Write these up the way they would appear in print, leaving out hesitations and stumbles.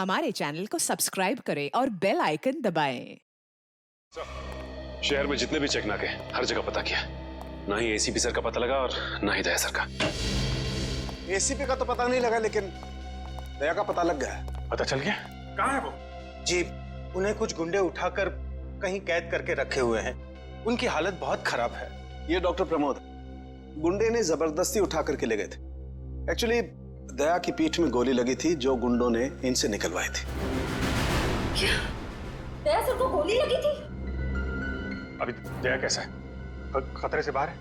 हमारे चैनल को सब्सक्राइब करें और बेल आइकन दबाएं। शहर में जितने भी चेक नाके हर जगह पता किया, ना ही एसीपी सर का पता लगा और ना ही दया सर का। एसीपी का तो पता नहीं लगा, लेकिन दया का पता लग गया। पता चल गया कहाँ है वो? जी, उन्हें कुछ गुंडे उठाकर कहीं कैद करके रखे हुए हैं। उनकी हालत बहुत खराब है। ये डॉक्टर प्रमोद, गुंडे ने जबरदस्ती उठा करके ले गए थे। एक्चुअली दया की पीठ में गोली लगी थी जो गुंडों ने इनसे निकलवाई थी। क्या? दया सर को गोली लगी थी? अभी दया कैसा है? खतरे से बाहर है?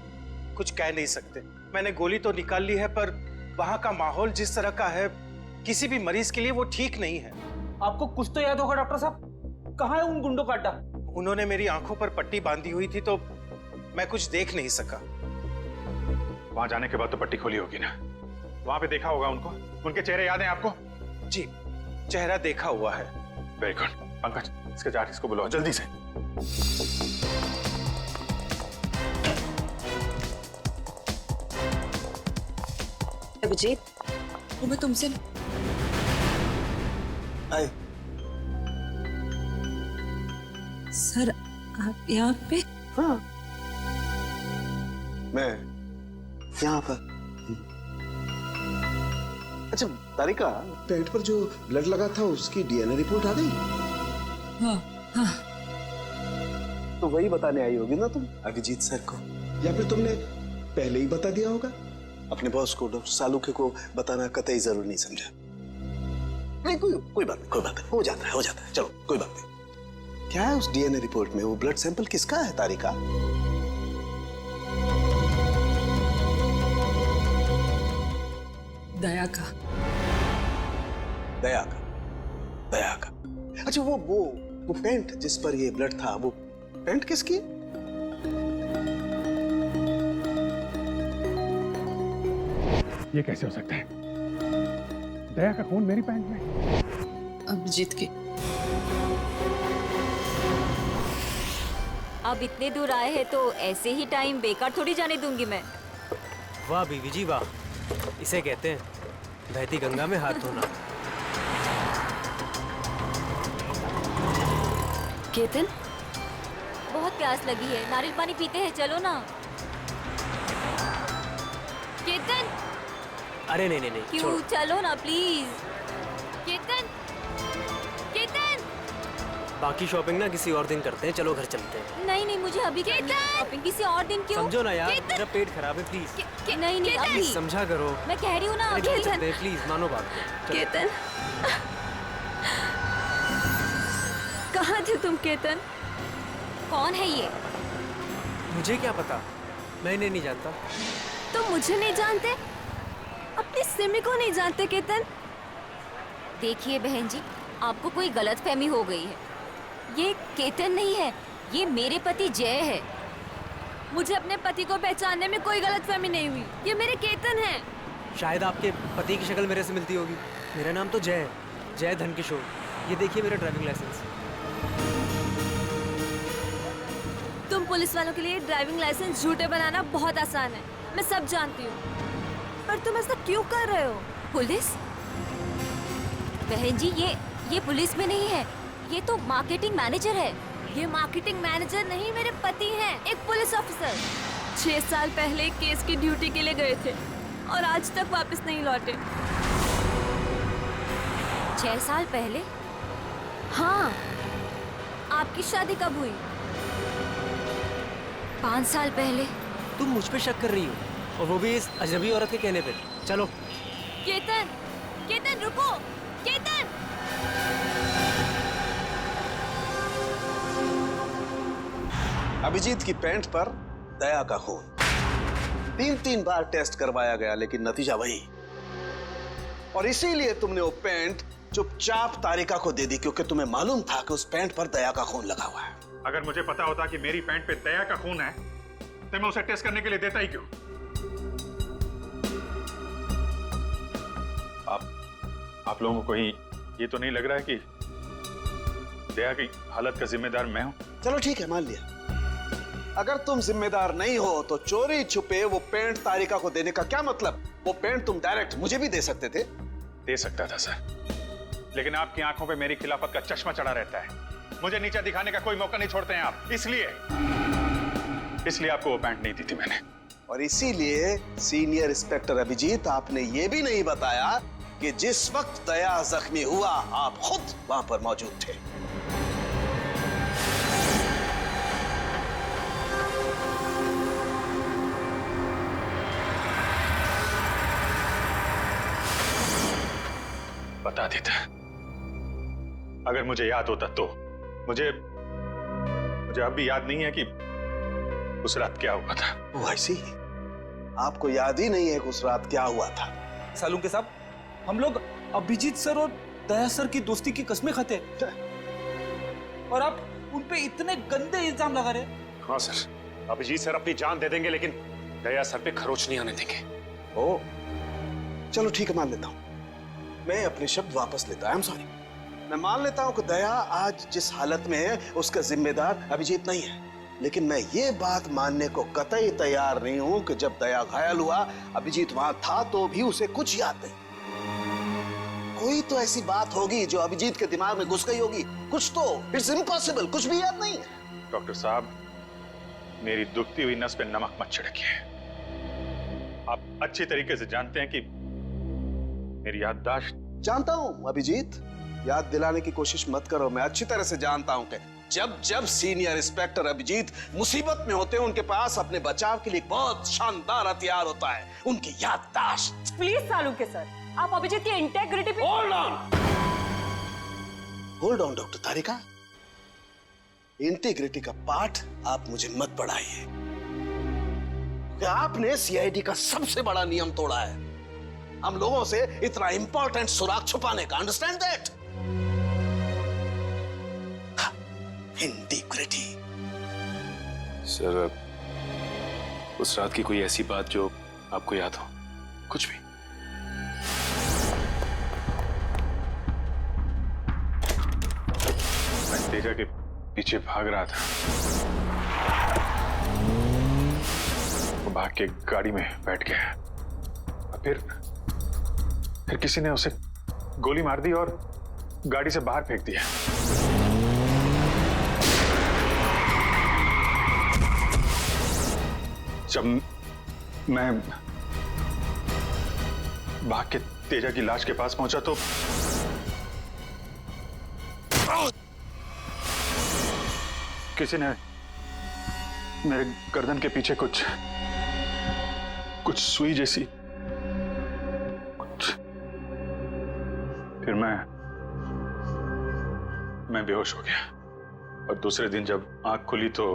कुछ कह नहीं सकते। मैंने गोली तो निकाल ली है, पर वहां का माहौल जिस तरह का है, किसी भी मरीज के लिए वो ठीक नहीं है। आपको कुछ तो याद होगा डॉक्टर साहब, कहाँ है उन गुंडों का अड्डा? उन्होंने मेरी आंखों पर पट्टी बांधी हुई थी तो मैं कुछ देख नहीं सका। वहां जाने के बाद तो पट्टी खोली होगी ना? वहां पे देखा होगा उनको? उनके चेहरे याद हैं आपको? जी, चेहरा देखा हुआ है। Very good. पंकज, इसके जाट को बुलाओ जल्दी से। अभिजीत, वो मैं तुमसे आए। सर, आप यहाँ पे? हाँ, मैं यहाँ पर। अच्छा तारिका, पेट पर जो ब्लड लगा था उसकी डीएनए रिपोर्ट आ गई? हाँ हाँ। तो वही बताने आई होगी ना तुम अभिजीत सर को, या फिर तुमने पहले ही बता दिया होगा? अपने बॉस को, डॉक्टर सालुके को बताना कतई जरूरी नहीं समझा? नहीं, कोई बात नहीं, हो जाता है। चलो कोई बात नहीं। क्या है उस डीएनए रिपोर्ट में? वो ब्लड सैंपल किसका है तारिका? दया का। दया का। अच्छा, वो पेंट जिस पर ये ब्लड था, वो पेंट किसकी है? ये कैसे हो सकता है? दया का खून मेरी पैंट में? अभिजीत की। अब इतने दूर आए हैं तो ऐसे ही टाइम बेकार थोड़ी जाने दूंगी मैं। वाह बीवी जी वाह, इसे कहते हैं बहती गंगा में हाथ धोना। केतन, बहुत प्यास लगी है, नारियल पानी पीते हैं, चलो ना। केतन, अरे नहीं क्यों? छोड़ो। चलो ना प्लीज। केतन, बाकी शॉपिंग ना किसी और दिन करते हैं, चलो घर चलते हैं। नहीं मुझे अभी शॉपिंग किसी और दिन। क्यों? समझो ना यार, मेरा पेट खराब है, प्लीज। नहीं अभी समझा करो। मैं कह रही हूँ ना अरे घर अभी। चलते हैं, प्लीज मानो बात को। चलो। केतन, कहाँ थे तुम केतन? कौन है ये? मुझे क्या पता, मैं इन्हें नहीं जानता। तुम मुझे नहीं जानते? अपनी सिमी को नहीं जानते केतन? देखिए बहन जी, आपको कोई गलतफहमी हो गई है। ये केतन नहीं है, ये मेरे पति जय है। मुझे अपने पति को पहचानने में कोई गलतफहमी नहीं हुई। ये मेरे केतन हैं। शायद आपके पति की शक्ल मेरे से मिलती होगी। मेरा नाम तो जय है, जय धनकिशोर। ये देखिए मेरा ड्राइविंग लाइसेंस। तुम पुलिस वालों के लिए ड्राइविंग लाइसेंस झूठे बनाना बहुत आसान है, मैं सब जानती हूँ। पर तुम ऐसा क्यों कर रहे हो? पुलिस? बहन जी, ये पुलिस में नहीं है, ये तो मार्केटिंग मैनेजर है। ये मार्केटिंग मैनेजर नहीं, मेरे पति हैं, एक पुलिस ऑफिसर। 6 साल पहले केस की ड्यूटी के लिए गए थे और आज तक वापस नहीं लौटे। 6 साल पहले? हाँ। आपकी शादी कब हुई? 5 साल पहले। तुम मुझ पे शक कर रही हो, और वो भी इस अजनबी औरत के कहने पे। चलो। केतन रुको, केतन। अभिजीत की पैंट पर दया का खून। 3 बार टेस्ट करवाया गया, लेकिन नतीजा वही। और इसीलिए तुमने वो पैंट चुपचाप तारिका को दे दी, क्योंकि तुम्हें मालूम था कि उस पैंट पर दया का खून लगा हुआ है। अगर मुझे पता होता कि मेरी पैंट पे दया का खून है तो मैं उसे टेस्ट करने के लिए देता ही क्यों? आप लोगों को ही ये तो नहीं लग रहा है कि दया की हालत का जिम्मेदार मैं हूं? चलो ठीक है, मान लिया। अगर तुम जिम्मेदार नहीं हो तो चोरी छुपे वो पेंट तारिका को देने का क्या मतलब? वो पेंट तुम डायरेक्ट मुझे भी दे सकते थे। दे सकता था सर, लेकिन आपकी आंखों पे मेरी खिलाफत का चश्मा चढ़ा रहता है। मुझे नीचा दिखाने का कोई मौका नहीं छोड़ते हैं आप, इसलिए आपको वो पैंट नहीं दी थी मैंने। और इसीलिए सीनियर इंस्पेक्टर अभिजीत, आपने ये भी नहीं बताया कि जिस वक्त दया जख्मी हुआ आप खुद वहां पर मौजूद थे। बता देता, अगर मुझे याद होता तो। मुझे अब भी याद नहीं है कि उस रात क्या हुआ था। ओ ऐसी आपको याद ही नहीं है कि उस रात क्या हुआ था? सालुंके साहब, हम लोग अभिजीत सर और दया सर की दोस्ती की कस्में खाते हैं और आप उन पे इतने गंदे इल्जाम लगा रहे हैं। हाँ सर, अभिजीत सर अपनी जान दे देंगे लेकिन दया सर पे खरोच नहीं आने देंगे। ओ चलो ठीक है, मान लेता हूं, मैं अपने शब्द वापस लेता हूं। I am sorry. मैं मान लेता हूं कि दया आज जिस हालत में है उसका जिम्मेदार अभिजीत नहीं है, लेकिन मैं ये बात मानने को कतई तैयार नहीं हूं कि जब दया घायल हुआ अभिजीत वहां था तो भी उसे कुछ याद नहीं। कोई तो ऐसी बात होगी जो अभिजीत के दिमाग में घुस गई होगी, कुछ तो। इट्स इम्पॉसिबल, कुछ भी याद नहीं है। डॉक्टर साहब, मेरी दुखती हुई नस पे नमक मत छिड़किए। आप अच्छी तरीके से जानते हैं कि मेरी याददाश्त। जानता हूं अभिजीत, याद दिलाने की कोशिश मत करो। मैं अच्छी तरह से जानता हूं कि जब सीनियर इंस्पेक्टर अभिजीत मुसीबत में होते हैं उनके पास अपने बचाव के लिए बहुत शानदार हथियार होता है, उनकी याददाश्त। प्लीज सालुंके सर, आप अभिजीत की इंटेग्रिटी पे hold on doctor Tarika, integrity का पाठ आप मुझे मत पढ़ाइए। आपने सीआईडी का सबसे बड़ा नियम तोड़ा है, हम लोगों से इतना इंपॉर्टेंट सुराग छुपाने का। Understand that? इंटीग्रिटी। सर, उस रात की कोई ऐसी बात जो आपको याद हो? कुछ भी? मैं तेजा के पीछे भाग रहा था, वो भाग के गाड़ी में बैठ गया और फिर किसी ने उसे गोली मार दी और गाड़ी से बाहर फेंक दिया। जब मैं भाग के तेजा की लाश के पास पहुंचा तो किसी ने मेरे गर्दन के पीछे कुछ सुई जैसी फिर मैं बेहोश हो गया और दूसरे दिन जब आंख खुली तो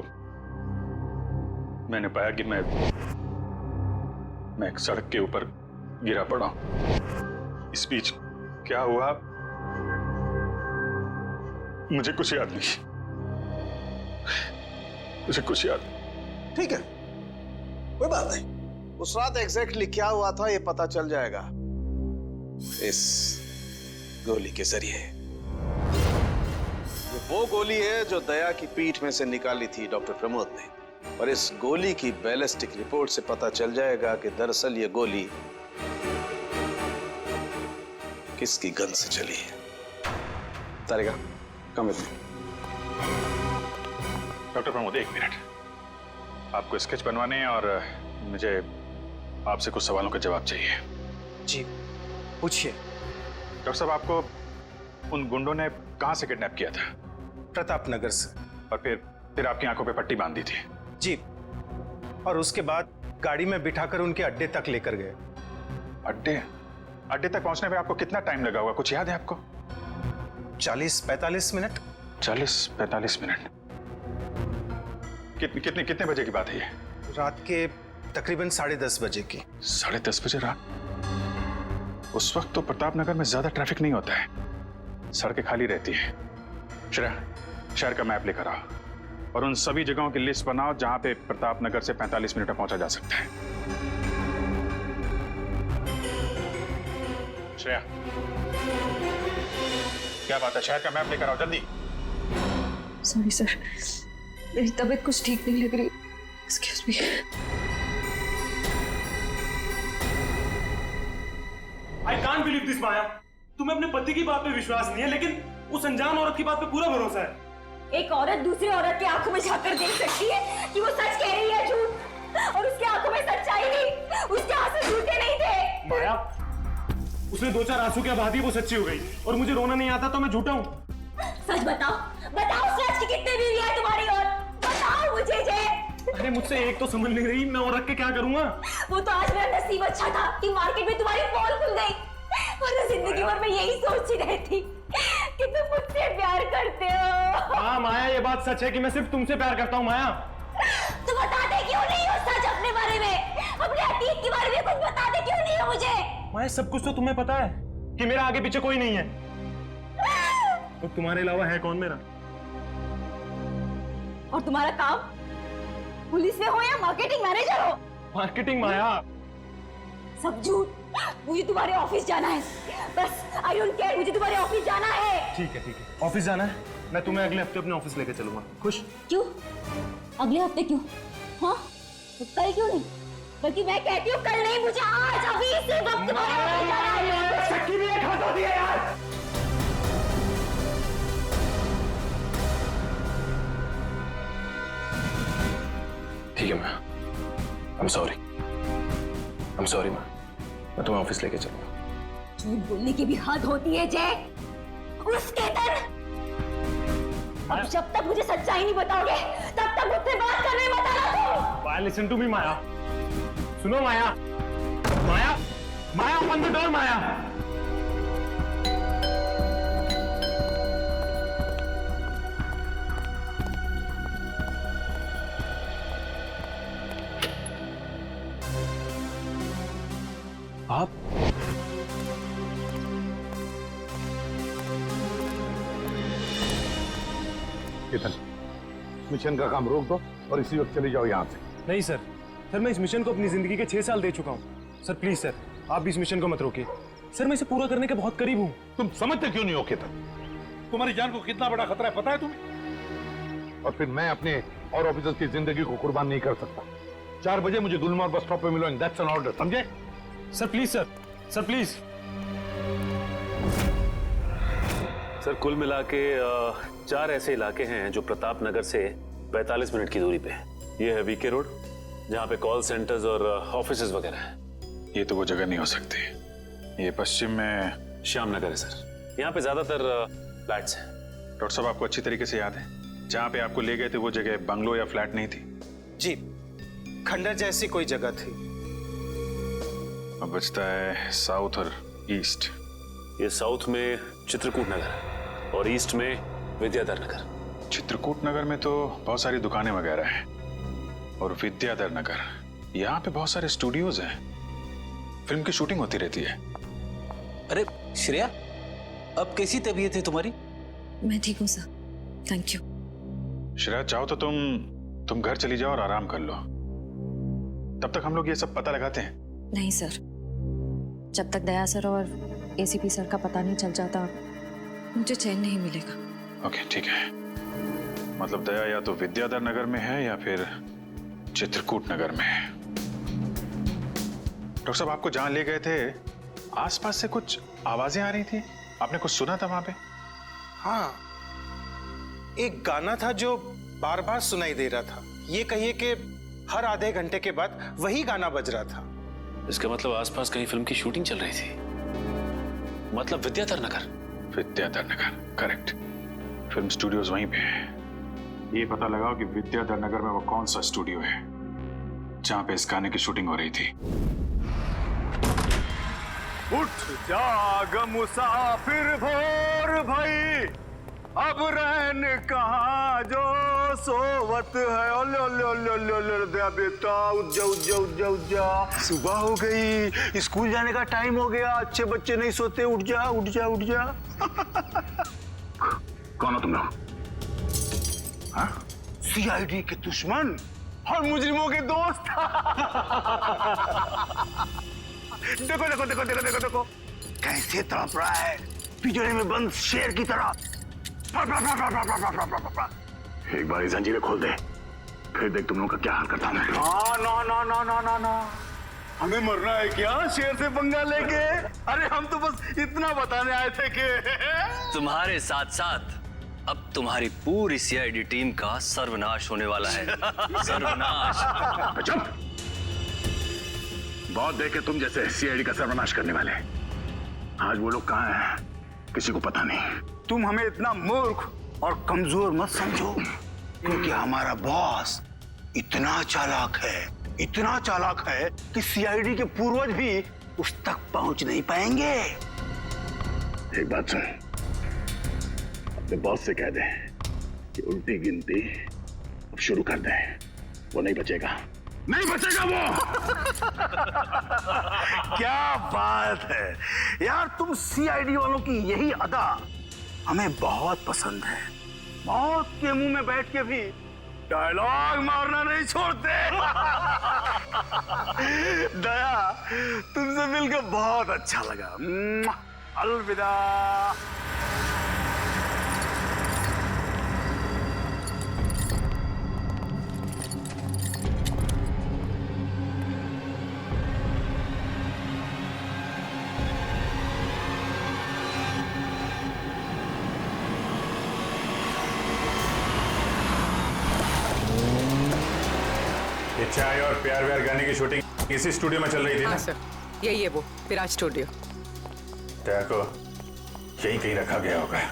मैंने पाया कि मैं एक सड़क के ऊपर गिरा पड़ा हूं। इस बीच क्या हुआ मुझे कुछ याद नहीं, मुझे कुछ याद। ठीक है, कोई बात नहीं। उस रात एग्जैक्टली क्या हुआ था ये पता चल जाएगा इस गोली के जरिए। ये वो गोली है जो दया की पीठ में से निकाली थी डॉक्टर प्रमोद ने, और इस गोली की बैलिस्टिक रिपोर्ट से पता चल जाएगा कि दरअसल ये गोली किसकी गन से चली है। Tarika, come with me. Doctor Pramod, एक मिनट। आपको स्केच बनवाने हैं और मुझे आपसे कुछ सवालों का जवाब चाहिए। जी पूछिए। डॉक्टर साहब, आपको उन गुंडों ने कहां से किडनैप किया था? प्रताप नगर से। और फिर आपकी आंखों पे पट्टी बांध दी थी? जी, और उसके बाद गाड़ी में बिठाकर उनके अड्डे तक लेकर गए। अड्डे तक पहुंचने में आपको कितना टाइम लगा होगा, कुछ याद है आपको? 40-45 मिनट। 40-45 मिनट। कितने बजे की बात है ये? रात के तकरीबन 10:30 बजे की। 10:30 बजे रात? उस वक्त तो प्रताप नगर में ज्यादा ट्रैफिक नहीं होता है, सड़कें खाली रहती है। शहर का मैप लेकर आओ और उन सभी जगहों की लिस्ट बनाओ जहां पे प्रताप नगर से 45 मिनट में पहुंचा जा सकता है। श्रेया, क्या बात है? शहर का मैप लेकर आओ जल्दी। सॉरी सर, मेरी तबीयत कुछ ठीक नहीं लग रही। Excuse me. I can't believe this, Maya. तुम्हें अपने पति की बात पे विश्वास नहीं है, लेकिन उस अनजान औरत की बात पे पूरा भरोसा है। एक औरत दूसरी औरत की आंखों में झांककर देख सकती है कि वो सच कह रही है झूठ, और उसकी आंखों में सच्चाई नहीं, उसके आंसू झूठे नहीं थे। माया, उसने 2-4 आंसू क्या बहा दी, वो सच्ची हो गई, और मुझे रोना नहीं आता तो मैं झूठा हूँ। सच बताओ, बताओ सच की कितने बीवी है तुम्हारी, और बताओ मुझे जे। अरे मुझसे एक तो समझ नहीं रही, मैं और रख के क्या करूँगा? वो तो आज मेरा नसीब अच्छा था कि मार्केट में तुम्हारी पोल खुल गई, वरना जिंदगी भर मैं यही सोचती रहती कि तुम मुझसे प्यार करते हो। हाँ माया, ये बात सच है कि मैं सिर्फ तुमसे प्यार करता हूँ। माया, तुम बताते क्यों नहीं हो सच अपने बारे में, अपने अतीत के बारे में कुछ बताते क्यों नहीं हो मुझे? माया, सब कुछ तो तुम्हें पता है कि मेरा आगे पीछे कोई नहीं है, तो तुम्हारे अलावा है कौन मेरा? और तुम्हारा काम पुलिस में हो या मार्केटिंग मैनेजर हो? मार्केटिंग? माया, सब झूठ। मुझे तुम्हारे ऑफिस जाना है, बस आई डोंट केयर, मुझे तुम्हारे ऑफिस जाना है। ठीक है ठीक है, ऑफिस जाना है, मैं तुम्हें अगले हफ्ते अपने ऑफिस लेके चलूंगा। खुश? क्यों अगले हफ्ते क्यों? हाँ तो कल क्यों नहीं? बल्कि मैं कहती हूँ कल नहीं, मुझे आज अभी इसी वक्त तुम्हारे ऑफिस जाना है। शक्की भी एक हाथ होती है यार। ठीक है मैं I'm sorry मैं तुम्हें ऑफिस लेके चलूंगा। झूठ बोलने की भी हद होती है जय। उस केतन, अब जब तक मुझे सच्चाई नहीं बताओगे तब तक मुझसे बात करने मत आना तुम। माया, लिसन टू मी माया, सुनो माया, माया, माया, ओपन द डोर माया। आप केतन, मिशन का काम रोक दो और इसी वक्त चले जाओ यहाँ से। नहीं सर, मैं इस मिशन को अपनी जिंदगी के 6 साल दे चुका हूँ। सर प्लीज सर, आप भी इस मिशन को मत रोकिए। सर मैं इसे पूरा करने के बहुत करीब हूँ। तुम समझते क्यों नहीं हो केतन? तुम्हारी जान को कितना बड़ा खतरा है पता है तुम्हें? और फिर मैं अपने और ऑफिसर्स की जिंदगी को कुर्बान नहीं कर सकता। 4 बजे मुझे गुलमोहर बस स्टॉप पे मिलो, एंड दैट्स एन ऑर्डर, समझे? Sir please sir, sir please. Sir कुल मिला के 4 ऐसे इलाके हैं जो प्रताप नगर से 45 मिनट की दूरी पे है। ये है वीके रोड, जहाँ पे कॉल सेंटर्स और ऑफिसेज वगैरह हैं। ये तो वो जगह नहीं हो सकती। ये पश्चिम में श्याम नगर है सर, यहाँ पे ज्यादातर फ्लैट्स हैं। डॉक्टर साहब, आपको अच्छी तरीके से याद है जहाँ पे आपको ले गए थे वो जगह बंगलो या फ्लैट नहीं थी? जी, खंडर जैसी कोई जगह थी। अब बचता है साउथ और ईस्ट। ये साउथ में चित्रकूट नगर है और ईस्ट में विद्याधर नगर। चित्रकूट नगर में तो बहुत सारी दुकानें वगैरह हैं, और विद्याधर नगर यहाँ पे बहुत सारे स्टूडियोज हैं, फिल्म की शूटिंग होती रहती है। अरे श्रेया, अब कैसी तबीयत है तुम्हारी? मैं ठीक हूँ सर, थैंक यू। श्रेया, चाहो तो तुम घर चली जाओ और आराम कर लो, तब तक हम लोग ये सब पता लगाते हैं। नहीं सर, जब तक दया सर और एसीपी सर का पता नहीं चल जाता मुझे चैन नहीं मिलेगा। ओके ठीक है, मतलब दया या तो विद्याधर नगर में है या फिर चित्रकूट नगर में है। डॉक्टर साहब, आपको जहां ले गए थे आसपास से कुछ आवाजें आ रही थी, आपने कुछ सुना था वहां पे? हाँ, एक गाना था जो बार बार सुनाई दे रहा था। ये कहिए कि हर आधे घंटे के बाद वही गाना बज रहा था। इसका मतलब आसपास कहीं फिल्म की शूटिंग चल रही थी, मतलब Vidyadhar Nagar. Vidyadhar Nagar, correct. Film studios वहीं पे है। ये पता लगाओ कि विद्याधर नगर में वो कौन सा स्टूडियो है जहां पे इस गाने की शूटिंग हो रही थी। उठ जाग मुसाफिर भोर भई, अब रहन कहाँ जो सोवत है। ओले ओले ओले ओले ओले दया बेटा, उठ जा उठ जा उठ जा उठ जा, सुबह हो गई, स्कूल जाने का टाइम हो गया, अच्छे बच्चे नहीं सोते, उठ जा उठ जा उठ जा। कौन हो तुम लोग? हाँ? सीआईडी के दुश्मन और मुजरिमों के दोस्त। देखो देखो देखो देखो देखो देखो कैसे तड़प रहा है, पिंजरे में बंद शेर की तरह। एक बार जंजीरें खोल दे, फिर देख तुम लोगों का क्या हाल करता हूं मैं। No no no no no no, हमें मरना है क्या शेर से पंगा लेके? अरे हम तो बस इतना बताने आए थे कि तुम्हारे साथ साथ अब तुम्हारी पूरी सीआईडी टीम का सर्वनाश होने वाला है। सर्वनाश। चुप! बहुत देखे तुम जैसे सीआईडी का सर्वनाश करने वाले। आज वो लोग कहाँ हैं किसी को पता नहीं। तुम हमें इतना मूर्ख और कमजोर मत समझो, क्योंकि हमारा बॉस इतना चालाक है कि सीआईडी के पूर्वज भी उस तक पहुंच नहीं पाएंगे। एक बात सुन, अपने बॉस से कह दे कि उल्टी गिनती अब शुरू कर दे। वो नहीं बचेगा वो। क्या बात है यार, तुम सीआईडी वालों की यही अदा हमें बहुत पसंद है। मौत के मुंह में बैठ के भी डायलॉग मारना नहीं छोड़ते। दया, तुमसे मिलकर बहुत अच्छा लगा। अलविदा। चाय और प्यार व्यार गाने की शूटिंग इसी स्टूडियो में चल रही थी ना? सर, यही है वो विराज स्टूडियो। दया को यहीं कहीं रखा गया होगा।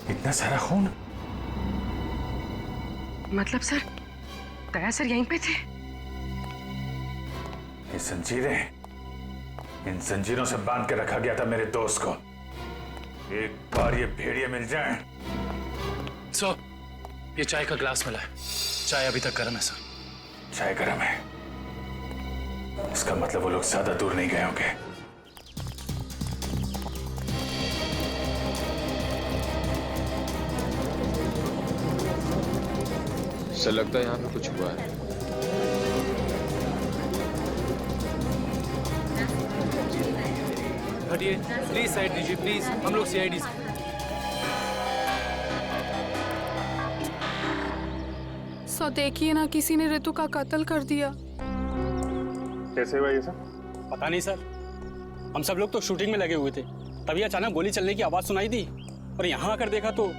इतना सारा खून? मतलब सर, दया सर यहीं पे थे? ये जंजीरें, इन जंजीरों से बांध के रखा गया था मेरे दोस्त को। एक बार ये भेड़िए मिल जाएं। सर, ये चाय का ग्लास मिला है। चाय अभी तक गर्म है सर। चाय गर्म है, इसका मतलब वो लोग ज्यादा दूर नहीं गए होंगे। सर लगता है यहाँ पे कुछ हुआ है। हटिए प्लीज, साइड दीजिए प्लीज। हम लोग सीआईडी से। सो देखिए ना, किसी ने ऋतु का कत्ल कर दिया। कैसे हुआ ये सब? पता नहीं सर, हम सब लोग तो शूटिंग में लगे हुए थे, तभी अचानक गोली चलने की आवाज सुनाई दी और यहाँ आकर देखा तो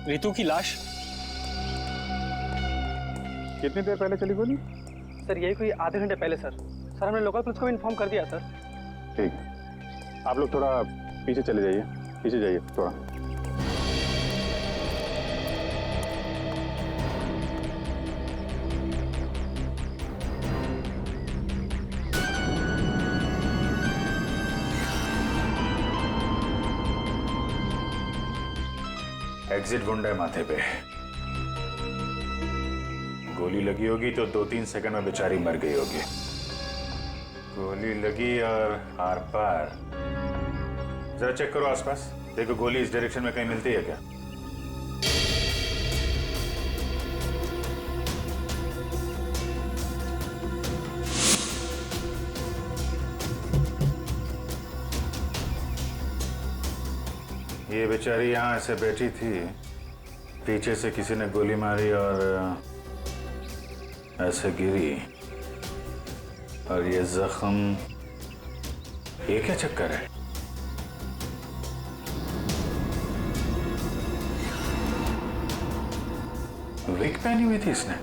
ऋतु की लाश। कितनी देर पहले चली गोली? सर यही कोई आधे घंटे पहले सर। सर हमने लोकल पुलिस को भी इन्फॉर्म कर दिया सर। ठीक, आप लोग थोड़ा पीछे चले जाइए, पीछे जाइए थोड़ा। एग्जिट गुंडा माथे पे। गोली लगी होगी तो 2-3 सेकंड में बेचारी मर गई होगी। गोली लगी और आर पार। जरा चेक करो आसपास, देखो गोली इस डायरेक्शन में कहीं मिलती है क्या? ये बेचारी यहाँ ऐसे बैठी थी, पीछे से किसी ने गोली मारी और ऐसे गिरी, और ये जख्म, ये क्या चक्कर है? विग पहनी हुई थी इसने।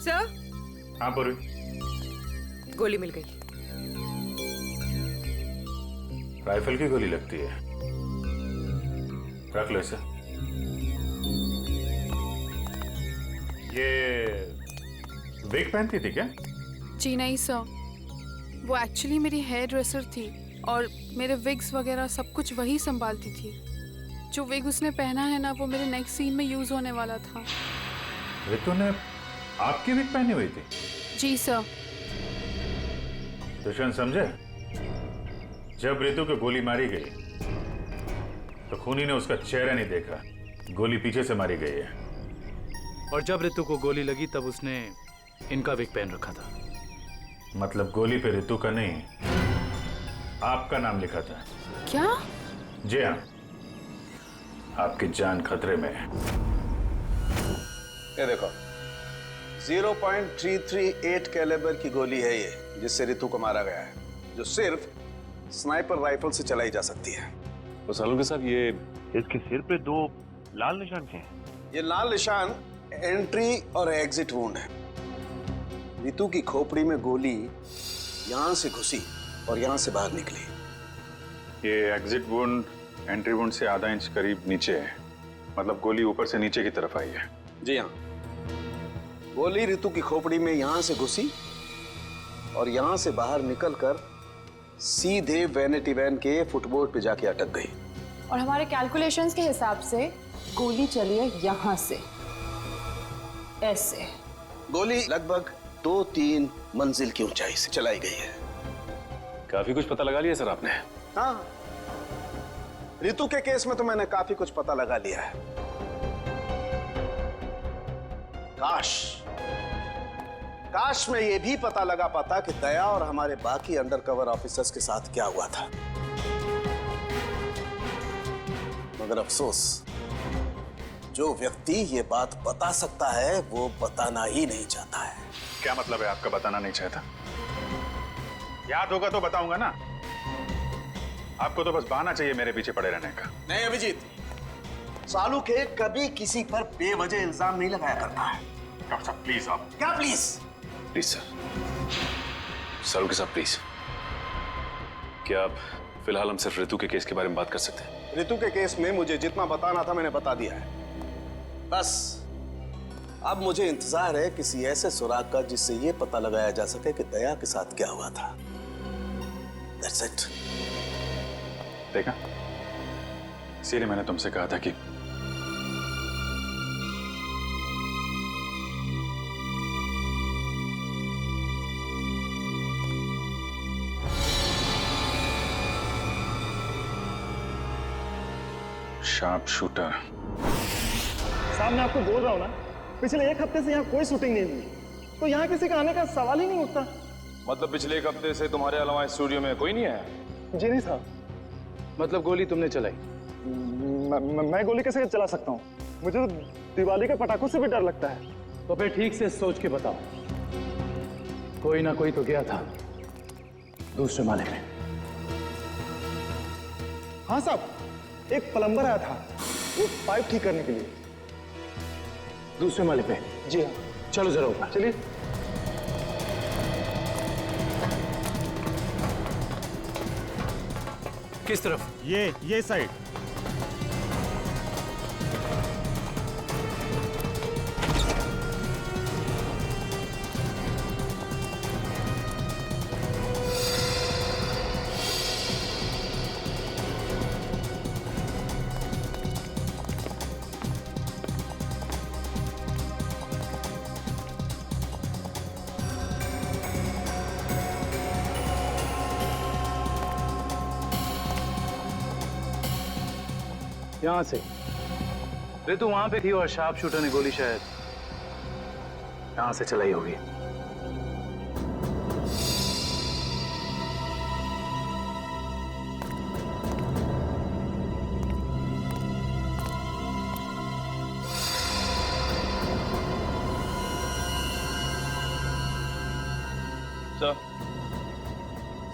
सर, हाँ पूरी, गोली मिल गई। राइफल की गोली लगती है, रख लो इसे। ये विग पहनती थी क्या? जी नहीं सर, वो एक्चुअली मेरी हेयर ड्रेसर थी और मेरे विग्स वगैरह सब कुछ वही संभालती थी। जो विग उसने पहना है ना, वो मेरे नेक्स्ट सीन में यूज होने वाला था। ऋतु ने आपकी विग पहनी हुई थी? जी सर। दुष्यंत समझे, जब ऋतु को गोली मारी गई तो खूनी ने उसका चेहरा नहीं देखा, गोली पीछे से मारी गई है। और जब ऋतु को गोली लगी तब उसने इनका विग पहन रखा था। मतलब गोली पे ऋतु का नहीं, आपका नाम लिखा था। क्या? जी हाँ, आपकी जान खतरे में है। ये देखो, 0.338 कैलिबर की गोली है ये, जिससे ऋतु को मारा गया है, जो सिर्फ स्नाइपर राइफल से चलाई जा सकती है। तो सालुंके साहब, ये इसके सिर पे 2 लाल निशान क्या हैं? ये लाल निशान एंट्री और एग्जिट वुंड है। ऋतु की खोपड़ी में गोली यहां से घुसी और यहां से बाहर निकली। ये एग्जिट वुंड एंट्री वुंड से आधा इंच करीब नीचे है, मतलब गोली ऊपर से नीचे की तरफ आई है। जी हाँ, गोली ऋतु की खोपड़ी में यहां से घुसी और यहां से बाहर निकलकर सीधे वैनिटी वैन के फुटबोर्ड पे जाके अटक गई। और हमारे कैलकुलेशंस के हिसाब से गोली चली है यहां से, ऐसे। गोली लगभग 2-3 मंजिल की ऊंचाई से चलाई गई है। काफी कुछ पता लगा लिया सर आपने? हाँ, ऋतु के केस में तो मैंने काफी कुछ पता लगा लिया है। काश मैं ये भी पता लगा पाता कि दया और हमारे बाकी अंडरकवर ऑफिसर्स के साथ क्या हुआ था। मगर अफसोस, जो व्यक्ति ये बात बता सकता है वो बताना ही नहीं चाहता है। क्या मतलब है आपका बताना नहीं चाहता? याद होगा तो बताऊंगा ना। आपको तो बस बहाना चाहिए मेरे पीछे पड़े रहने का। नहीं अभिजीत, सालुंके कभी किसी पर बेवजह इल्जाम नहीं लगाया करता है। डॉक्टर साहब प्लीज। आप क्या प्लीज? प्लीज सर, सालुंके साहब प्लीज, क्या आप फिलहाल हम सिर्फ ऋतु के केस के बारे में बात कर सकते हैं? ऋतु के केस में मुझे जितना बताना था मैंने बता दिया है। बस अब मुझे इंतजार है किसी ऐसे सुराग का जिससे ये पता लगाया जा सके कि दया के साथ क्या हुआ था। That's it. देखा, इसीलिए मैंने तुमसे कहा था कि शार्प शूटर। साहब मैं आपको बोल रहा हूँ ना, पिछले 1 हफ्ते से यहाँ कोई शूटिंग नहीं हुई, तो यहाँ किसी का आने का सवाल ही नहीं उठता। मतलब पिछले 1 हफ्ते से तुम्हारे अलावा स्टूडियो में कोई नहीं आया? जी नहीं साहब। मतलब गोली तुमने चलाई? मैं गोली कैसे चला सकता हूँ? मुझे तो दिवाली के पटाखों से भी डर लगता है। तो फिर ठीक से सोच के बताओ, कोई ना कोई तो गया था दूसरे माले में। हाँ साहब, एक प्लम्बर आया था वो पाइप ठीक करने के लिए। दूसरे माले पे? जी हाँ। चलो जरा ऊपर चलिए। किस तरफ? ये साइड। यहां से ऋतु वहां पे थी और शार्प शूटर ने गोली शायद यहां से चलाई होगी।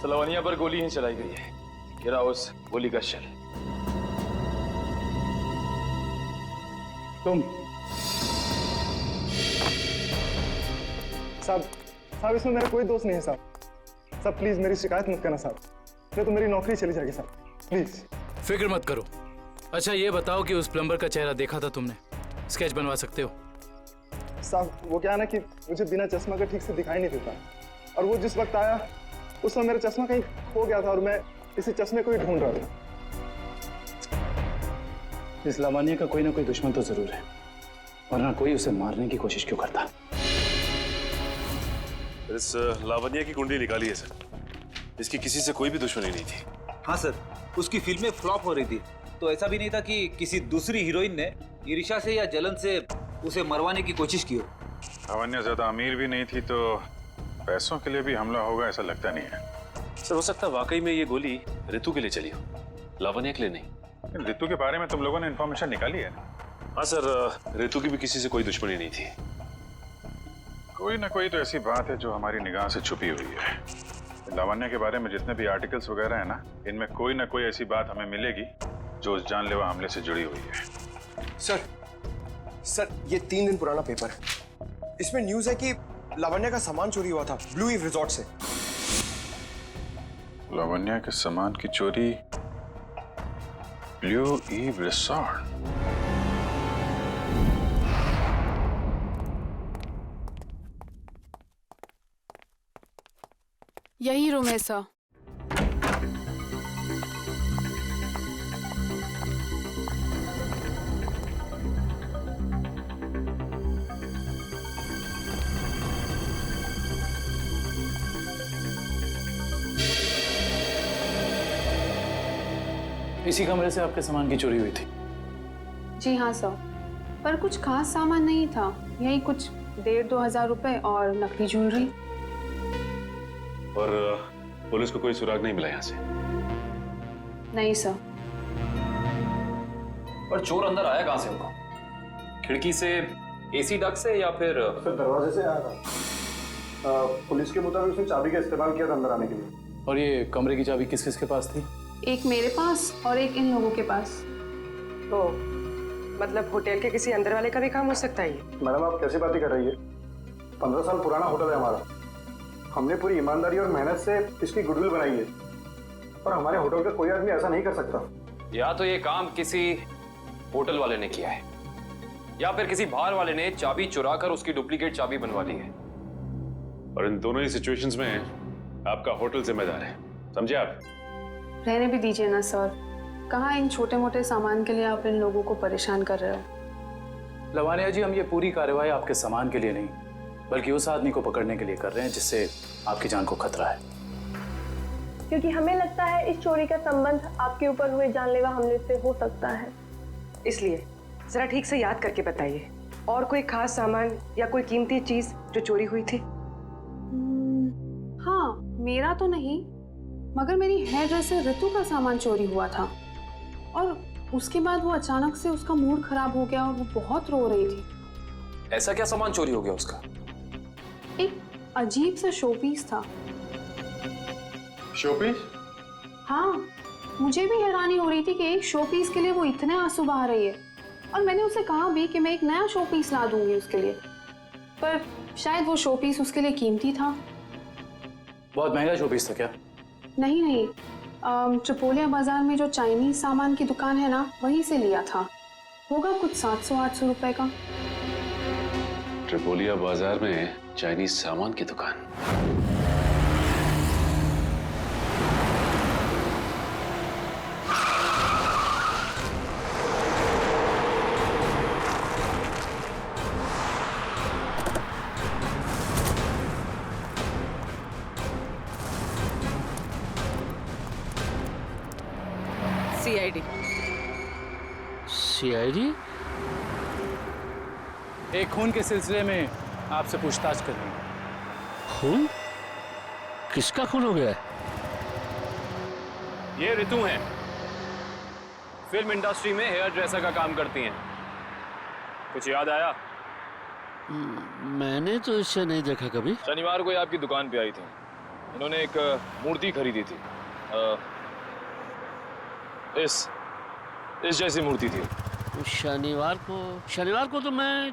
सलवानिया पर गोली ही चलाई गई है, गिरा उस गोली का शेल। तुम? साहब इसमें मेरा कोई दोस्त नहीं है साहब। प्लीज मेरी शिकायत मत करना साहब, नहीं तो मेरी नौकरी चली जाएगी साहब, प्लीज। फिक्र मत करो। अच्छा ये बताओ कि उस प्लम्बर का चेहरा देखा था तुमने? स्केच बनवा सकते हो? साहब वो क्या है ना कि मुझे बिना चश्मा का ठीक से दिखाई नहीं देता, और वो जिस वक्त आया उस समय मेरा चश्मा कहीं खो गया था और मैं इसी चश्मे को ही ढूंढ रहा था। इस लावण्य का कोई ना कोई दुश्मन तो जरूर है, वरना कोई उसे मारने की कोशिश क्यों करता? इस लावण्य की कुंडली निकाली है सर। इसकी किसी से कोई भी दुश्मनी नहीं थी। हाँ सर, उसकी फिल्में फ्लॉप हो रही थी, तो ऐसा भी नहीं था कि किसी दूसरी हीरोइन ने ईर्ष्या से या जलन से उसे मरवाने की कोशिश की हो। लावण्य ज्यादा अमीर भी नहीं थी, तो पैसों के लिए भी हमला होगा ऐसा लगता नहीं है। सर हो सकता है वाकई में ये गोली ऋतु के लिए चली हो, लावण्य के लिए नहीं। ऋतु के बारे में तुम लोगों ने इन्फॉर्मेशन निकाली है ना? हाँ सर, ऋतु की भी किसी से कोई दुश्मनी नहीं थी। कोई ना कोई तो ऐसी बात है जो हमारी निगाह से छुपी हुई है। लावण्य के बारे में जितने भी आर्टिकल्स वगैरह है ना, इनमें कोई ना कोई ऐसी बात हमें मिलेगी जो उस जानलेवा हमले से जुड़ी हुई है। सर ये 3 दिन पुराना पेपर है। इसमें न्यूज़ है कि लावण्य का सामान चोरी हुआ था ब्लू ईव रिजॉर्ट से। लावण्य के सामान की चोरी ब्लू ईव रिसॉर्ट? यही रूम है सर। इसी कमरे से आपके सामान की चोरी हुई थी? जी हाँ सर, पर कुछ खास सामान नहीं था, यही कुछ 1,500-2 हज़ार रुपए और नकली ज्वेलरी। और पुलिस को कोई सुराग नहीं मिला यहाँ से? नहीं सर। पर चोर अंदर आया कहाँ से होगा? खिड़की से, एसी डक्ट से, या फिर सर दरवाजे से आया था। पुलिस के मुताबिक उसने चाबी का इस्तेमाल किया था अंदर आने के लिए। और ये कमरे की चाबी किस किस के पास थी? एक मेरे पास और एक इन लोगों के पास। तो मतलब होटल के किसी अंदर वाले का भी काम हो सकता है? मैडम आप कैसी बातें कर रही है? 15 साल पुराना होटल है हमारा। हमने पूरी ईमानदारी और मेहनत से इसकी गुडविल बनाई है, और हमारे होटल का कोई आदमी ऐसा नहीं कर सकता। या तो ये काम किसी होटल वाले ने किया है, या फिर किसी बाहर वाले ने चाबी चुरा कर उसकी डुप्लीकेट चाबी बनवा ली है। और इन दोनों ही सिचुएशंस में आपका होटल जिम्मेदार है, समझे आप? रहने भी दीजिए ना सर, कहाँ इन छोटे मोटे सामान के लिए आप इन लोगों को परेशान कर रहे हो? लावण्या जी, हम ये पूरी कार्रवाई आपके सामान के लिए नहीं, बल्कि उस आदमी को पकड़ने के लिए कर रहे हैं जिससे आपकी जान को खतरा है। क्योंकि हमें लगता है इस चोरी का संबंध आपके ऊपर हुए जानलेवा हमले से हो सकता है। इसलिए जरा ठीक से याद करके बताइए, और कोई खास सामान या कोई कीमती चीज जो चोरी हुई थी? हाँ, मेरा तो नहीं, मगर मेरी हेयर ड्रेसर ऋतु का सामान चोरी हुआ था, और उसके बाद वो अचानक से उसका मूड खराब हो गया और वो बहुत रो रही थी। ऐसा क्या सामान चोरी हो गया उसका? एक अजीब सा शोपीस था। शोपीस? हाँ, मुझे भी हैरानी हो रही थी कि एक शोपीस के लिए वो इतने आंसू बहा रही है, और मैंने उसे कहा भी कि मैं एक नया शोपीस ला दूंगी उसके लिए, पर शायद वो शोपीस उसके लिए कीमती था। बहुत महंगा शोपीस था क्या? नहीं, ट्रिपोलिया बाजार में जो चाइनीज सामान की दुकान है ना, वहीं से लिया था। होगा कुछ 700-800 रुपए का। ट्रिपोलिया बाजार में चाइनीज सामान की दुकान? सीआईडी? एक खून के सिलसिले में आपसे पूछताछ करनी है। खून? किसका खून हो गया है? ये ऋतु हैं, फिल्म इंडस्ट्री में हेयर ड्रेसर का काम करती हैं। कुछ याद आया? मैंने तो इसे नहीं देखा कभी। शनिवार को ये आपकी दुकान पे आई थी। इन्होंने एक मूर्ति खरीदी थी, इस जैसी मूर्ति थी। शनिवार को तो मैं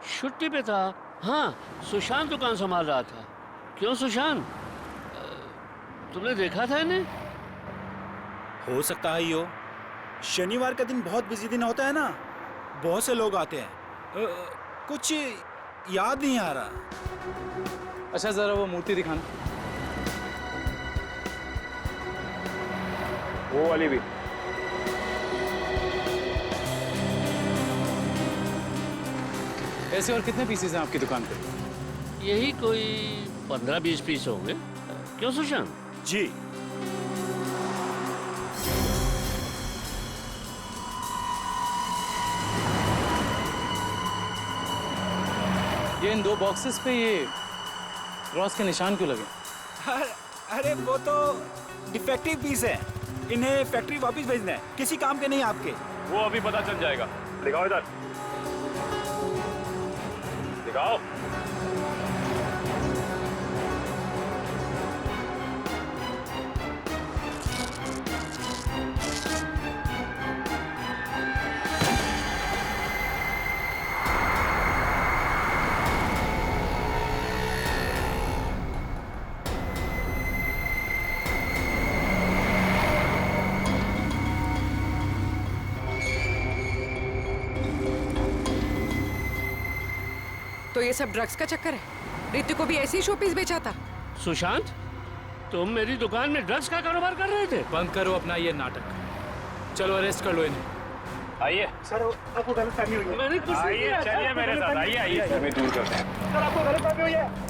छुट्टी पे था। हाँ, सुशांत दुकान संभाल रहा था। क्यों सुशांत, तुमने देखा था इन्हें? हो सकता है यो, शनिवार का दिन बहुत बिजी दिन होता है ना, बहुत से लोग आते हैं। कुछ याद नहीं आ रहा। अच्छा जरा वो मूर्ति दिखाना। वो वाली भी। ऐसे और कितने पीसेस हैं आपकी दुकान पे? यही कोई 15-20 पीस होंगे। क्यों सुशांत? जी। ये इन 2 बॉक्सेस पे ये क्रॉस के निशान क्यों लगे? अरे वो तो डिफेक्टिव पीस है, इन्हें फैक्ट्री वापस भेजना है, किसी काम के नहीं आपके। वो अभी पता चल जाएगा। दिखाओ इधर, दिखाओ। तो ये सब ड्रग्स का चक्कर है? रितु को भी ऐसे ही शोपीस बेचा था? सुशांत, तुम मेरी दुकान में ड्रग्स का कारोबार कर रहे थे? बंद करो अपना ये नाटक। चलो अरेस्ट कर लो इन्हें। आइए सर, आपको गलतफहमी हुई है। मैंने कुछ नहीं आइए, किया। चलिए मेरे साथ, आइए आइए, हमें दूर करते हैं। सर, आपको गलतफहमी हुई है।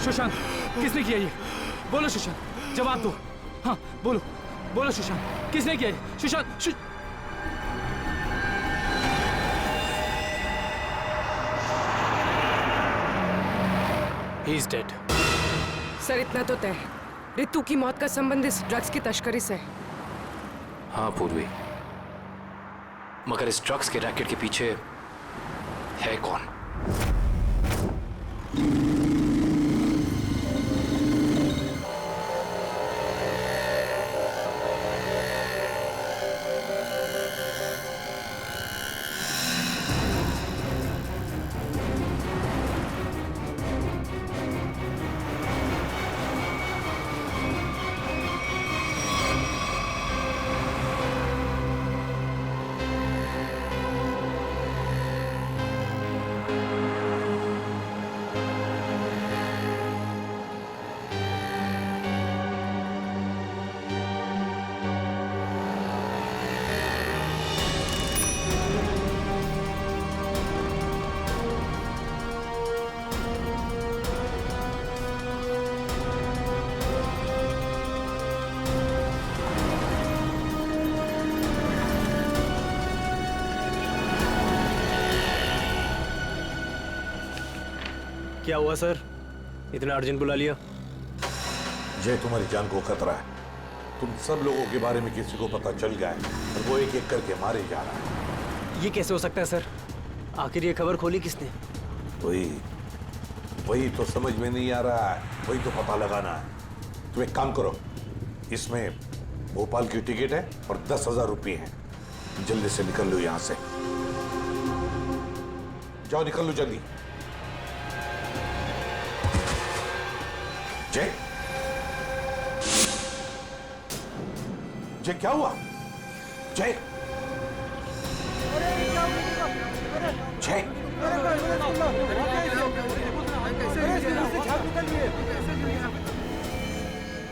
सुशांत, किसने किया ये? बोलो सुशांत, जवाब दो। हाँ बोलो, बोलो सुशांत, किसने किया ये? Sushant, He is dead. Sir, इतना तो तय है, रितु की मौत का संबंध इस ड्रग्स की तस्करी से है। हाँ पूर्वी, मगर इस ड्रग्स के रैकेट के पीछे है कौन? क्या हुआ सर, इतना अर्जेंट बुला लिया? जय, तुम्हारी जान को खतरा है। तुम सब लोगों के बारे में किसी को पता चल गया है और वो एक एक करके मारे जा रहा है। ये कैसे हो सकता है सर? आखिर ये खबर खोली किसने? वही तो समझ में नहीं आ रहा है, वही तो पता लगाना है। तुम एक काम करो, इसमें भोपाल की टिकट है और 10,000 रुपये है। जल्दी से निकल लो यहां से, जाओ निकल लो जल्दी। जय क्या हुआ? जय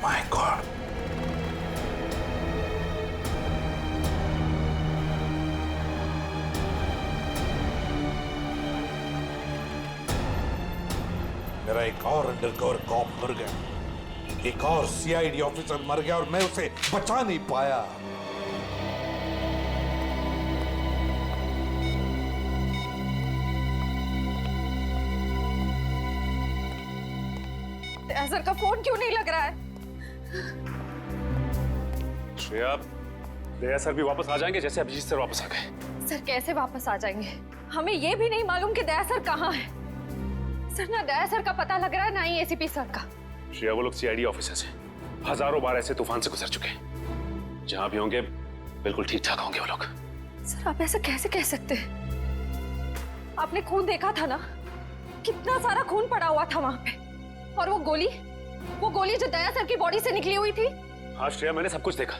माय गॉड, मेरा एक और अंडरकवर कॉप मर गया, एक और सीआईडी ऑफिसर मर गया और मैं उसे बचा नहीं पाया। सर का फोन क्यों नहीं लग रहा है? श्रेया, दया सर भी वापस आ जाएंगे जैसे अभिजीत सर वापस आ गए। सर कैसे वापस आ जाएंगे? हमें ये भी नहीं मालूम कि दया सर कहाँ है। सर ना दया सर का पता लग रहा है ना ही एसीपी सर का। श्रेया, वो लोग सीआईडी ऑफिसर्स हैं, हजारों बार ऐसे तूफान से गुजर चुके हैं। जहां भी होंगे बिल्कुल ठीक ठाक होंगे वो लोग। सर आप ऐसा कैसे कह सकते हैं? आपने खून देखा था ना, कितना सारा खून पड़ा हुआ था वहां पे। और वो गोली जो दया सर की बॉडी से निकली हुई थी। हाँ श्रेया, मैंने सब कुछ देखा,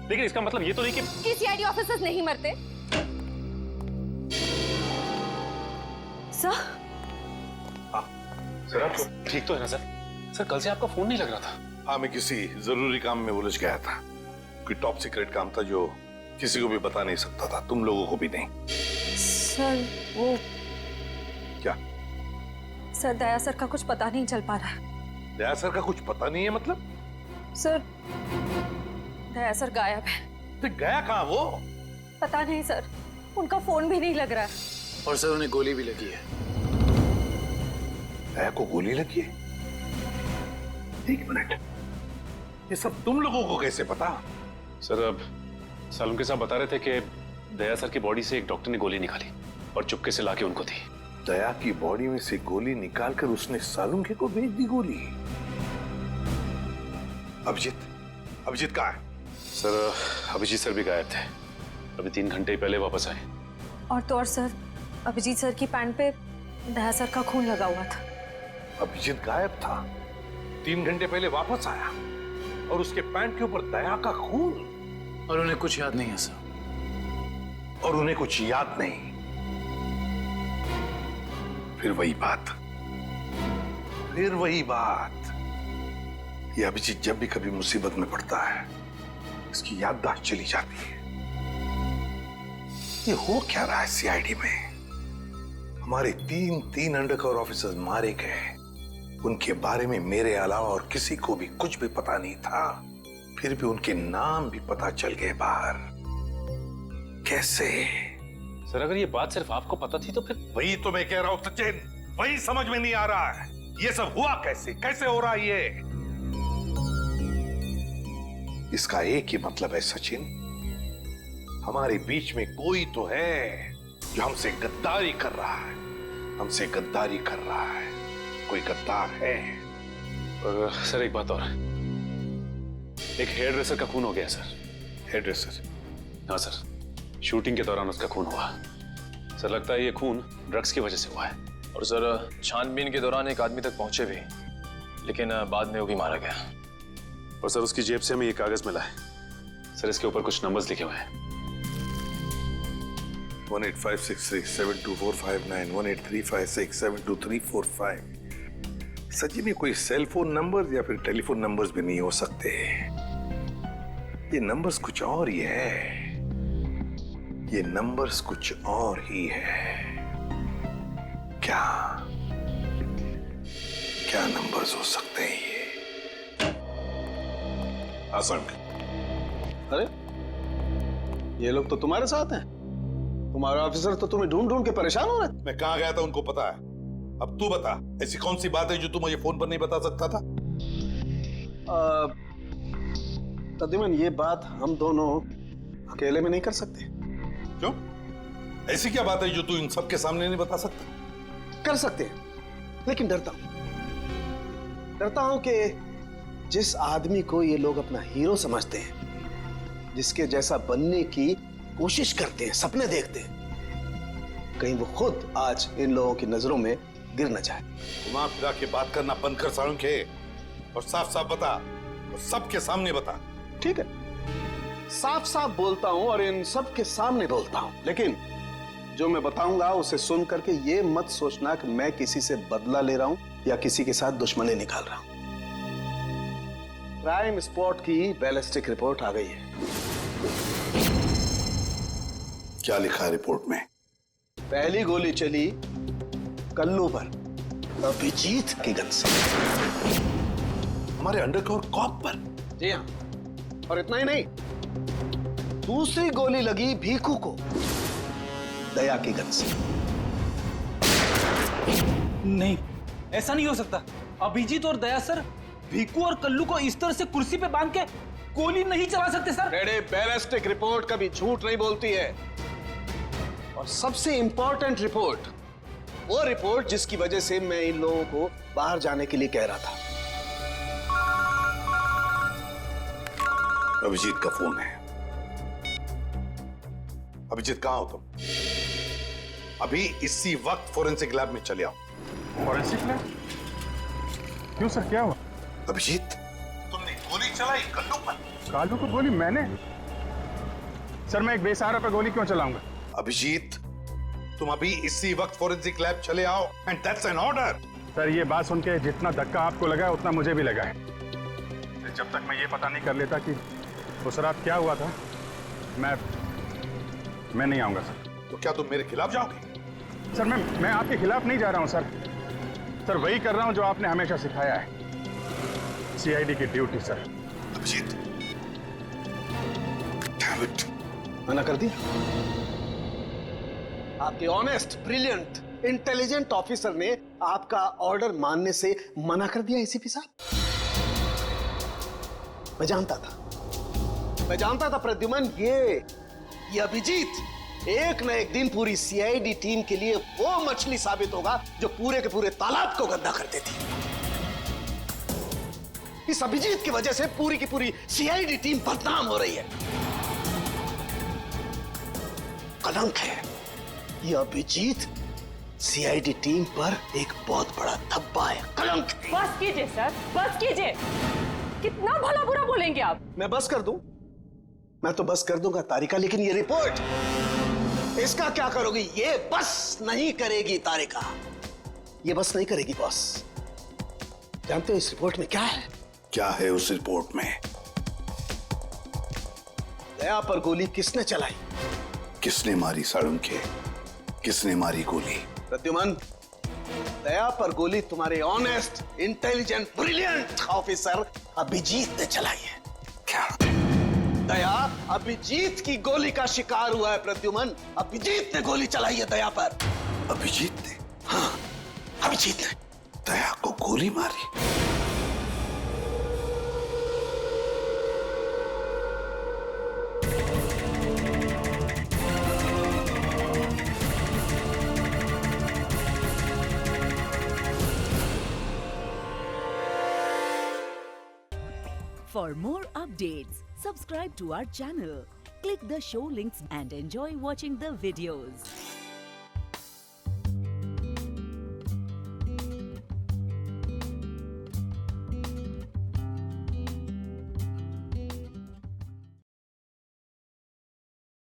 लेकिन इसका मतलब ये तो नहीं कि सीआईडी ऑफिसर्स नहीं मरते। सर सर, आप ठीक तो है ना सर? सर कल से आपका फोन नहीं लग रहा था। हाँ, मैं किसी जरूरी काम में उलझ गया था। कोई टॉप सीक्रेट काम था जो किसी को भी बता नहीं सकता था, तुम लोगों को भी नहीं। सर वो क्या? सर दया सर का कुछ पता नहीं चल पा रहा है। दया सर का कुछ पता नहीं है मतलब? सर दया सर गायब है। तो गया कहाँ वो? पता नहीं सर, उनका फोन भी नहीं लग रहा है। और सर उन्हें गोली भी लगी है। दया को गोली लगी है? एक मिनट, ये सब तुम लोगों को कैसे पता? सर अब सालुंके साहब बता रहे थे कि दया सर की बॉडी से एक डॉक्टर ने गोली निकाली और चुपके से लाके उनको दी। दया की बॉडी में से गोली निकालकर उसने सालुंके को भेज दी गोली। अभिजीत कहाँ है? सर अभिजीत सर भी गायब थे, अभी 3 घंटे पहले वापस आए। और तो और सर, अभिजीत सर की पैंट पे दया सर का खून लगा हुआ था। अभिजीत गायब था, 3 घंटे पहले वापस आया और उसके पैंट के ऊपर दया का खून। और उन्हें कुछ याद नहीं है सर। और उन्हें कुछ याद नहीं। फिर वही बात। ये अभिजीत जब भी कभी मुसीबत में पड़ता है, इसकी याददाश्त चली जाती है। ये हो क्या रहा है सीआईडी में? हमारे 3 अंडरकवर ऑफिसर्स मारे गए, उनके बारे में मेरे अलावा और किसी को भी कुछ भी पता नहीं था, फिर भी उनके नाम भी पता चल गए बाहर। कैसे? सर अगर ये बात सिर्फ आपको पता थी तो फिर? वही तो मैं कह रहा हूं सचिन, वही समझ में नहीं आ रहा है। ये सब हुआ कैसे हो रहा है ये? इसका एक ही मतलब है सचिन, हमारे बीच में कोई तो है जो हमसे गद्दारी कर रहा है। कोई गद्दार है। और सर एक बात और, एक हेयर ड्रेसर का खून हो गया सर। Hairdresser? हाँ सर, शूटिंग के दौरान उसका खून हुआ। सर लगता है ये खून ड्रग्स की वजह से हुआ है। और सर छानबीन के दौरान एक आदमी तक पहुंचे भी, लेकिन बाद में वो भी मारा गया। और सर उसकी जेब से हमें ये कागज मिला है सर, इसके ऊपर कुछ नंबर्स लिखे हुए हैं। 185637245 18356722345। सचिन ये कोई सेल फोन नंबर या फिर टेलीफोन नंबर्स भी नहीं हो सकते। ये नंबर्स कुछ और ही है। ये नंबर्स कुछ और ही है। क्या नंबर्स हो सकते हैं ये? आसान। अरे ये लोग तो तुम्हारे साथ हैं। तुम्हारा ऑफिसर तो तुम्हें ढूंढ ढूंढ के परेशान हो रहे। मैं कहाँ गया था उनको पता है। अब तू बता, ऐसी कौन सी बात है जो तू मुझे फोन पर नहीं बता सकता था? तदीमन ये बात हम दोनों अकेले में नहीं कर सकते। क्यों? ऐसी क्या बात है जो तू इन सबके सामने नहीं बता सकता? कर सकते हैं, लेकिन डरता हूं कि जिस आदमी को ये लोग अपना हीरो समझते हैं, जिसके जैसा बनने की कोशिश करते हैं, सपने देखते हैं, कहीं वो खुद आज इन लोगों की नजरों में गिर न जाए। घुमा फिरा के बात करना बंद कर सालुंखे और साफ साफ बता, और सबके सामने बता। ठीक है, साफ साफ बोलता हूं और इन सब के सामने बोलता हूं, लेकिन जो मैं बताऊंगा उसे सुन करके ये मत सोचना कि मैं किसी से बदला ले रहा हूं या किसी के साथ दुश्मनी निकाल रहा हूं। क्राइम स्पॉट की बैलिस्टिक रिपोर्ट आ गई है। क्या लिखा है रिपोर्ट में? पहली गोली चली कल्लू पर, अभिजीत की गन से। हमारे अंडरकवर कॉप पर? जी हाँ, और इतना ही नहीं, दूसरी गोली लगी भीखू को, दया की गन से। नहीं, ऐसा नहीं हो सकता। अभिजीत और दया सर भीकू और कल्लू को इस तरह से कुर्सी पे बांध के गोली नहीं चला सकते सर। रेडी, बैलिस्टिक रिपोर्ट कभी झूठ नहीं बोलती है। और सबसे इंपॉर्टेंट रिपोर्ट, वो रिपोर्ट जिसकी वजह से मैं इन लोगों को बाहर जाने के लिए कह रहा था। अभिजीत का फोन है। अभिजीत कहां हो तुम? अभी इसी वक्त फोरेंसिक लैब में चले आओ। Forensic lab? क्यों सर, क्या हुआ? अभिजीत, तुमने गोली चलाई कल्लू पर। कालू को गोली मैंने? सर मैं एक बेसहारा पे गोली क्यों चलाऊंगा? अभिजीत, तुम अभी इसी वक्त फोरेंसिक लैब चले आओ, and that's an order. Sir ये बात सुन के जितना धक्का आपको लगा है उतना मुझे भी लगा है। जब तक मैं ये पता नहीं कर लेता कि उस रात क्या हुआ था, मैं नहीं आऊंगा सर। तो क्या तुम मेरे खिलाफ जाओगे? सर मैं आपके खिलाफ नहीं जा रहा हूं सर। सर वही कर रहा हूं जो आपने हमेशा सिखाया है, सीआईडी की ड्यूटी सर। अभिजीत, मना कर दिया? आपके ऑनेस्ट, ब्रिलियंट, इंटेलिजेंट ऑफिसर ने आपका ऑर्डर मानने से मना कर दिया एसीपी साहब। मैं जानता था प्रद्युमन, ये अभिजीत एक न एक दिन पूरी सीआईडी टीम के लिए वो मछली साबित होगा जो पूरे के पूरे तालाब को गंदा कर देती। इस अभिजीत की वजह से पूरी की पूरी सीआईडी टीम बदनाम हो रही है। कलंक है ये अभिजीत, सीआईडी टीम पर एक बहुत बड़ा धब्बा है, कलंक। बस कीजिए सर, बस कीजिए। कितना भला बुरा बोलेंगे आप? मैं बस कर दूं? मैं तो बस कर दूंगा तारिका, लेकिन ये रिपोर्ट, इसका क्या करोगी? ये बस नहीं करेगी तारिका, ये बस नहीं करेगी बॉस। जानते हो इस रिपोर्ट में क्या है? क्या है उस रिपोर्ट में? दया पर गोली किसने चलाई? किसने मारी सालुंखे? किसने मारी गोली? प्रद्युमन, दया पर गोली तुम्हारे honest, intelligent, brilliant officer Abhijeet ने चलाई है। क्या? दया अभिजीत की गोली का शिकार हुआ है प्रद्युमन। अभिजीत ने गोली चलाई है दया पर। अभिजीत ने? हाँ, अभिजीत ने दया को गोली मारी। For more updates, subscribe to our channel, click the show links and enjoy watching the videos.